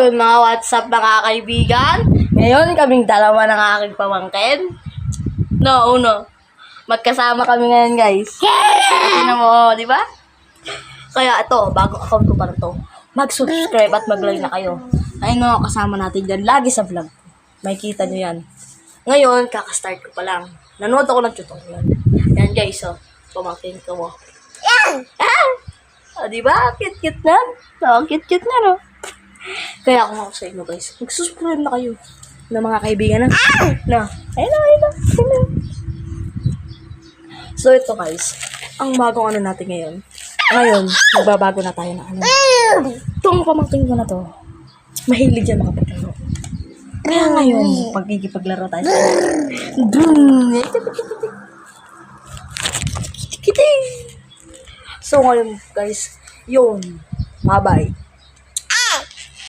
yun mga WhatsApp mga kaibigan. Ngayon, kaming dalawa ng aking pamangkin. No, uno. Magkasama kami ngayon, guys. Tingnan mo, di ba? Kaya ito, bago account ko pa na to. Mag-subscribe at mag-like na kayo. Ayun mga kasama natin dyan, lagi sa vlog. Makikita nyo yan. Ngayon, kakastart ko pa lang. Nanood ako ng tutorial. Yan guys, oh. Pamangkin ko mo. Yan! Ah! O, diba? Cute-cute na. O, cute-cute na, no? Kaya kung ako sa inyo, guys, mag-subscribe na kayo ng mga kaibigan na. Na. Ayun. So, ito guys. Ang bagong ano natin ngayon. Ngayon, magbabago na tayo ng ano. Itong pamangkin ko na to, mahilig yan mga paglaro. Kaya ngayon, pagkikipaglaro tayo sa Kiti. So ngayon guys, yun. Bye-bye.